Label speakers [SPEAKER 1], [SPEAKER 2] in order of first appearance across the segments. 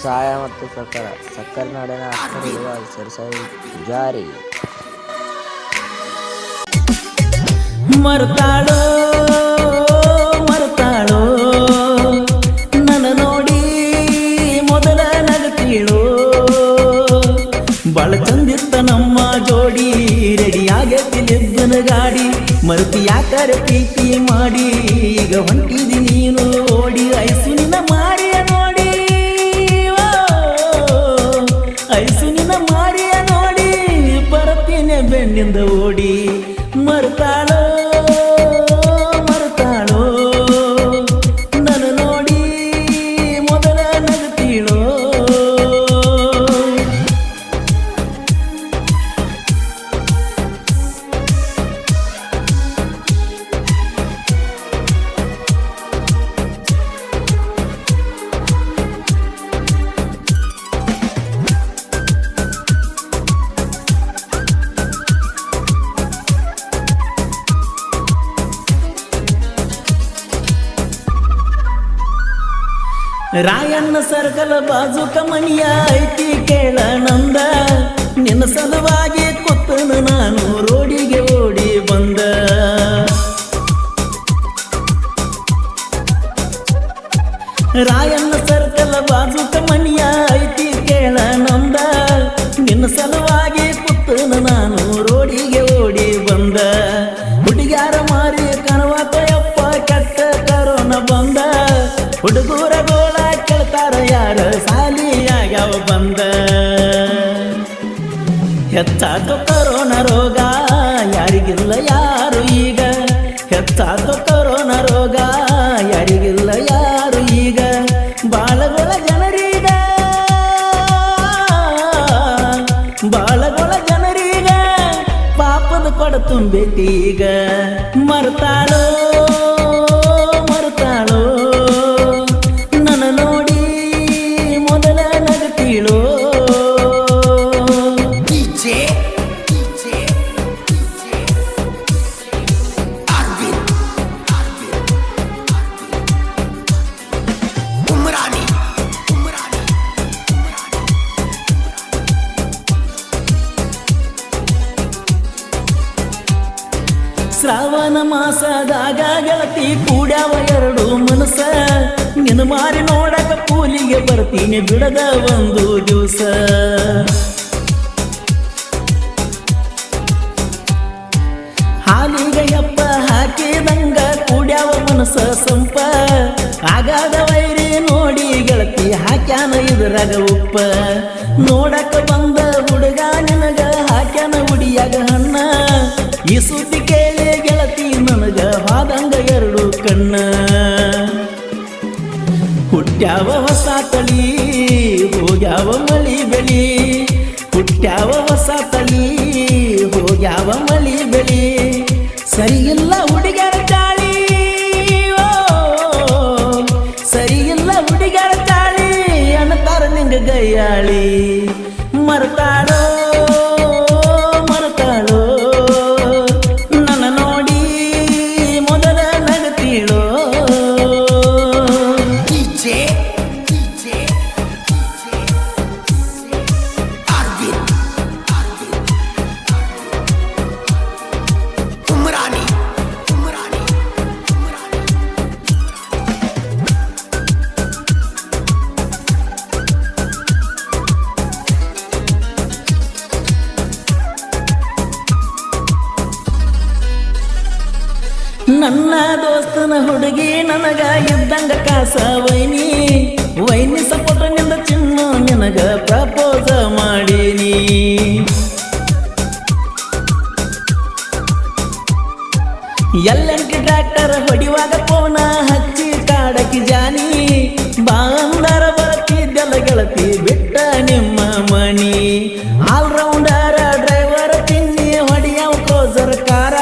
[SPEAKER 1] ಸಹಾಯ ಮತ್ತು ಪ್ರಕಾರ ಸಕ್ಕರೆ ನಾಡಿನ ಅಕ್ಕರಿರುವ ಸರಸಾಯಿ ಪೂಜಾರಿ
[SPEAKER 2] ಮರ್ತಾಳೋ ಮರ್ತಾಳೋ ನನ್ನ ನೋಡಿ ಮೊದಲ ನಗತೀಳೋ ಬಾಳ ಚಂದಿತ್ತ ನಮ್ಮ ಜೋಡಿ ರೆಡಿಯಾಗೈತಿ ನಿದ್ದನ ಗಾಡಿ ಮರುತಿ ಯಾಕರ ಪ್ರೀತಿ ಮಾಡಿ ಈಗ ಹೊಂಟಿದಿ ನೀನು ಓಡಿ ಐಸು ನಿನ್ನ ಮಾಡಿಯ ನೋಡಿ ಐಸು ನಿನ್ನ ಮಾಡಿಯ ನೋಡಿ ಬರತೀನಿ ಬೆನ್ನಿಂದ ಓಡಿ ಮರ್ತಾಳೋ ಮರ್ತಾಳೋ ನನ್ನ ನೋಡಿ ಮೊದಲ ನಗತೀಳೋ ರಾಯಣ್ಣ ಸರ್ಕಲ್ ಬಾಜುಕ ಮನಿಯ ಐತಿ ಕೇಳ ನಂದ ನಿನ್ನ ಸಲುವಾಗಿ ಕೂತನು ನಾನು ರೋಡಿಗೆ ಓಡಿ ಬಂದ ರಾಯಣ್ಣ ಸರ್ಕಲ್ ಬಾಜುಕ ಮನಿಯ ಐತಿ ಕೇಳ ನಂದ ನಿನ್ನ ಸಲುವಾಗಿ ಕೂತನು ನಾನು ರೋಡಿಗೆ ಓಡಿ ಬಂದ ಹುಡುಗ್ಯಾರ ಮಾರಿ ಕನವತಯಪ್ಪ ಕೆಟ್ಟ ಕರೋನ ಬಂದ ಹುಡುಗೂರ ಗೋಳ ಕೇಳ್ತಾರ ಯಾರ ಸಾಲಿಯಾಗ್ಯಾವ ಬಂದ ಹೆಚ್ಚಾತು ಕರೋನಾ ರೋಗ ಯಾರಿಗಿಲ್ಲ ಯಾರು ಈಗ ಹೆಚ್ಚಾತು ಕರೋನಾ ರೋಗ ಯಾರಿಗಿಲ್ಲ ಯಾರು ಈಗ ಬಾಳಗೊಳ ಜನರೀಗ ಬಾಳಗೊಳ ಜನರೀಗ ಪಾಪದ ಕೊಡ ತುಂಬೈತಿ ಈಗ ಮರ್ತಾಳೋ ಮರ್ತಾಳೋ ನನ್ನ ನೋಡಿ ಮೊದಲ ನಗತೀಳೋ ಶ್ರಾವಣ ಮಾಸದಾಗ ಗೆಳತಿ ಕೂಡ್ಯಾವ ಎರಡು ಮನಸ ನಿನ್ನ ಮಾರಿ ನೋಡಕ ಕೂಲಿಗೆ ಬರ್ತೀನಿ ಬಿಡದ ಒಂದು ದಿವಸ ಹಾಲಿಗೆ ಯಪ್ಪ ಹಾಕಿದಂಗ ಕೂಡ್ಯಾವ ಮನಸ ಸಂಪ ಆಗಾದ ವೈರಿ ನೋಡಿ ಗೆಳತಿ ಹಾಕ್ಯಾನ ಇದ್ರಾಗ ಉಪ್ಪ ನೋಡಕ ಬಂದ ಹುಡುಗ ನಿನಗ ಹಾಕ್ಯಾನ ಉಡಿಯಾಗ ಹಣ್ಣ ಈ ಸುದ್ದಿ ಕೇಳಿ ಗೆಳತಿ ನನಗ ಹಾದಂಗ ಎರಡು ಕಣ್ಣ ಹುಟ್ಟ್ಯಾವ ಹೊಸ ತಳಿ ಹೋಗ್ಯಾವ ಮಳಿ ಬೆಳಿ ಹುಟ್ಟ್ಯಾವ ಹೊಸ ತಳಿ ಹೋಗ್ಯಾವ ಮಳಿ ಬೆಳಿ ಸರಿಯಿಲ್ಲ ಹುಡುಗರ ಚಾಳಿ ಸರಿಯಿಲ್ಲ ಹುಡುಗರ ಚಾಳಿ ಅನ್ನತಾರ ನಿಂಗ ಗೈಯಾಳಿ ಮರ್ತಾಳೋ ಮರ್ತಾಳೋ ನನ್ನ ನೋಡಿ ಮೊದಲ ನಗತೀಳೋ ನನ್ನ ದೋಸ್ತನ ಹುಡುಗಿ ನನಗ ಇದ್ದಂಗ ಕಾಸ ವೈನಿ ವೈನಿ ಸಪೋಟ ನಿಂದ ಚಿನ್ನ ನಿನಗ ಪ್ರಪೋಸ ಮಾಡೀನಿ ಎಲ್ಲಂಟಿ ಟ್ರ್ಯಾಕ್ಟರ್ ಹೊಡಿವಾಗ ಫೋನ ಹಚ್ಚಿ ಕಾಡಕಿ ಜಾನಿ ಬಾಂದರ ಬರ್ತಿದ್ದೆಲ್ಲ ಗೆಳತಿ ಬಿಟ್ಟ ನಿಮ್ಮ ಮನಿ ಆಲ್ರೌಂಡರ ಡ್ರೈವರ್ ಚಿನ್ನಿ ಹೊಡಿಯವ ಕ್ರೋಸರ್ ಕಾರ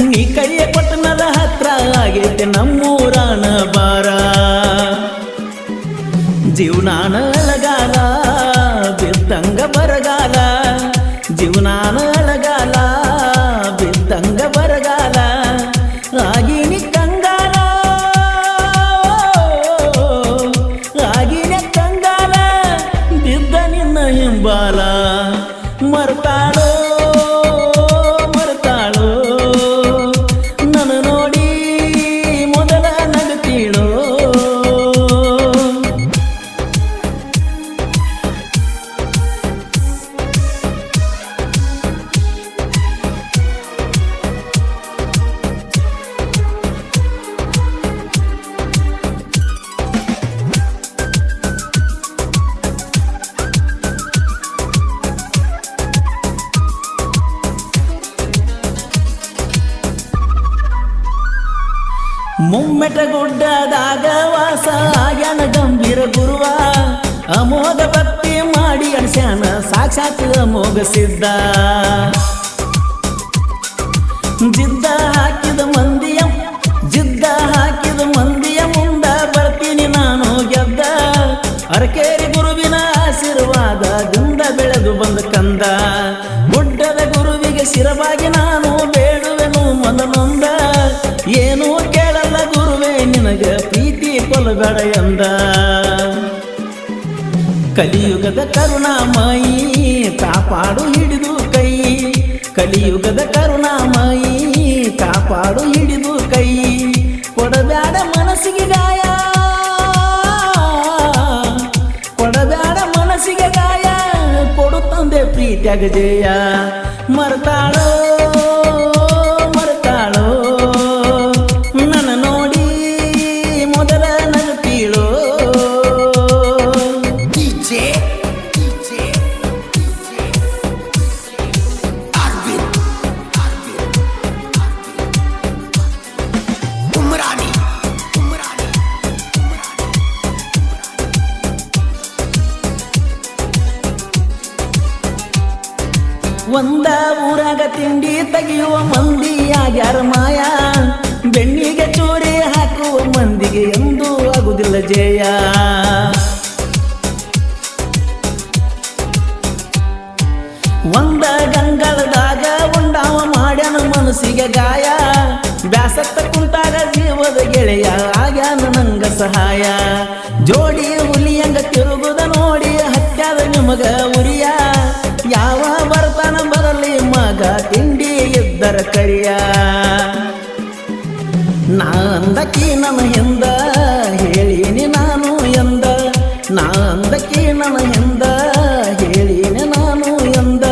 [SPEAKER 2] ನೀ ಕೈಯ ಕೊಟ್ಟನದ ಹತ್ರ ಆಗೈತೆ ನಮ್ಮೂರಾನ ಬಾರ ಜೀವನಾನ ಅಳಗಾಲ ಬಿದ್ದಂಗ ಬರಗಾಲ ಜೀವನಾನ ಅಳಗಾಲ ಬಿದ್ದಂಗ ಬರಗಾಲ ಆಗಿನಿ ಕಂಗಾಲ ಆಗಿನ ಕಂಗಾಲ ಮುಮ್ಮೆಟ ಗುಡ್ಡದಾಗ ವಾಸ ಆಗ್ಯಾನ ಗಂಭೀರ ಗುರುವ ಅಮೋಘ ಭಕ್ತಿ ಮಾಡಿ ಅಣಸ್ಯಾನ ಸಾಕ್ಷಾತ್ ಅಮೋಘ ಸಿದ್ಧ ಜಿದ್ದ ಹಾಕಿದ ಮಂದಿಯ ಮುಂದ ಬರ್ತೀನಿ ನಾನು ಗೆದ್ದ ಅರಕೇರಿ ಗುರುವಿನ ಆಶೀರ್ವಾದದಿಂದ ಬೆಳೆದು ಬಂದ ಕಂದ ಗುಡ್ಡದ ಗುರುವಿಗೆ ಶಿರವಾಗಿ ನಾನು ಬೇಡುವೆನು ಮನನೊಂದ ಏನೂ ಕೇಳಲ್ಲ ಗುರುವೇ ನಿನಗ ಪ್ರೀತಿ ಕೊಲಬೇಡ ಎಂದ ಕಲಿಯುಗದ ಕರುಣಾಮಯಿ ಕಾಪಾಡು ಹಿಡಿದು ಕೈ ಕಲಿಯುಗದ ಕರುಣಾಮಯಿ ಕಾಪಾಡು ಹಿಡಿದು ಕೈ ಕೊಡಬ್ಯಾಡ ಮನಸ್ಸಿಗೆ ಗಾಯ ಕೊಡಬ್ಯಾಡ ಮನಸ್ಸಿಗೆ ಗಾಯ ಕೊಡು ತಂದೆ ಪ್ರೀತಿಯಾಗ ಜಯ ಮರ್ತಾಳೋ ನನ್ನ ನೋಡಿ ಮೊದಲ ನಗುತ್ತೀಳೋ ಒಂದ ಊರಾಗ ತಿಂಡಿ ತೆಗೆಯುವ ಮಂದಿ ಆಗ್ಯಾರ ಮಾಯ ಬೆಣ್ಣಿಗೆ ಚೂರಿ ಹಾಕುವ ಮಂದಿಗೆ ಎಂದೂ ಆಗುದಿಲ್ಲ ಜಯ ಒಂದ ಗಂಗಳದಾಗ ಉಂಡಾವ ಮಾಡ್ಯಾನ ಮನಸ್ಸಿಗೆ ಗಾಯ ಬ್ಯಾಸತ್ತ ಕುಂತಾಗ ಜೀವದ ಗೆಳೆಯ ಆಗ್ಯಾನ ನಂಗ ಸಹಾಯ ಜೋಡಿ ಹುಲಿಯಂಗ ತಿರುಗುದ ನೋಡಿ ಹತ್ಯಾದ ನಿಮಗ ಉರಿಯ ಯಾವ ಬರ್ತಾನ ಬರಲಿ ಮಗ ತಿಂಡಿ ಇದ್ದರ ಕರಿಯ ನಾಂದಕಿ ನನ್ನ ಎಂದ ಹೇಳಿನಿ ನಾನು ಎಂದ ನಾಂದಕಿ ನನ್ನ ಎಂದ ಹೇಳಿನಿ ನಾನು ಎಂದ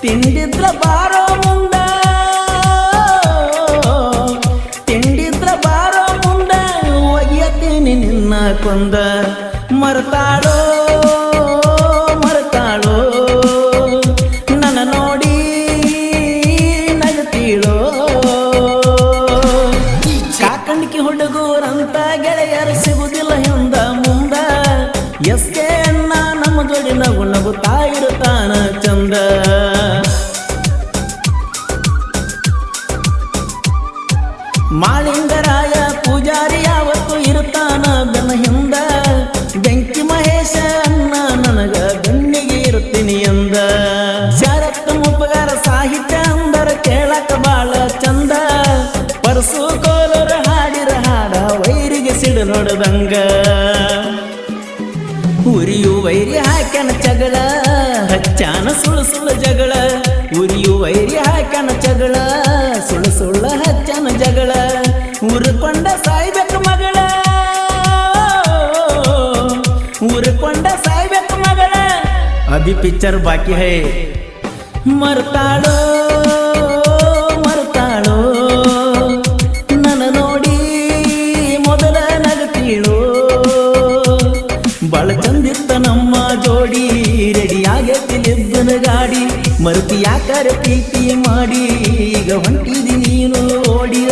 [SPEAKER 2] ತಿಂಡಿದ್ರ ಬಾರೋ ಮುಂದ ತಿಂಡಿದ್ರ ಬಾರೋ ಮುಂದ ಒಗೆಯತೀನಿ ನಿನ್ನ ಕೊಂದ ಮರ್ತಾಳೋ ಹುಡುಗೂರಂತ ಗೆಳೆಯರು ಸಿಗುದಿಲ್ಲ ಎಂದ ಮುಂದ ಎಸ್ಕೆ ಅಣ್ಣ ನಮ್ಮ ಜೋಡಿ ನಗು ನಗುತ್ತಾ ಇರುತ್ತಾನ ಚಂದ ಮಾಳಿಂಗರಾಯ ಪೂಜಾರಿ ಯಾವತ್ತು ಇರುತ್ತಾನ ಬೆನ್ನ ಹಿಂದ ಬೆಂಕಿ ಮಹೇಶ ಅಣ್ಣ ನನಗ ಬೆನ್ನಿಗೆ ಇರುತ್ತೀನಿ ಎಂದ ಶರತ್ ಮುಪ್ಪಗಾರ ಸಾಹಿತ್ಯ ಅಂದರ ಕೇಳಕ ಬಾಳ ಚಂದ ಪರಸು ಕೋಲರ ಹಾಡಿರ ಹಾಡ ವೈರಿಗೆ ಸಿಡು ನೋಡದಂಗ ಉರಿಯು ವೈರಿ ಹಾಕ್ಯಾನ ಜಗಳ ಹಚ್ಚಾನ ಸುಳ್ಳು ಸುಳ್ಳು ಜಗಳ ಉರಿಯು ವೈರಿ ಹಾಕ್ಯಾನ ಜಗಳ ಸುಳ್ಳು ಸುಳ್ಳು ಹಚ್ಚಾನ ಜಗಳ ಉರ್ಕೊಂಡ ಸಾಯ್ಬೇಕು ಮಗಳ ಉರ್ಕೊಂಡ ಸಾಯ್ಬೇಕು ಮಗಳ ಅಭಿ ಪಿಕ್ಚರ್ ಬಾಕಿ ಹೈ ಮರ್ತಾಳೋ ನನ್ನ ನೋಡಿ ಮೊದಲ ನಗುತ್ತೀಳೋ ಬಾಳ ಚಂದಿತ್ತ ನಮ್ಮ ಜೋಡಿ ರೆಡಿ ಆಗೈತಿಲಿದ್ದನ ಗಾಡಿ ಮರುತಿ ಯಾಕರೆ ಪ್ರೀತಿ ಮಾಡಿ ಈಗ ಹೊಂಟಿದಿ ನೀನು ಓಡಿ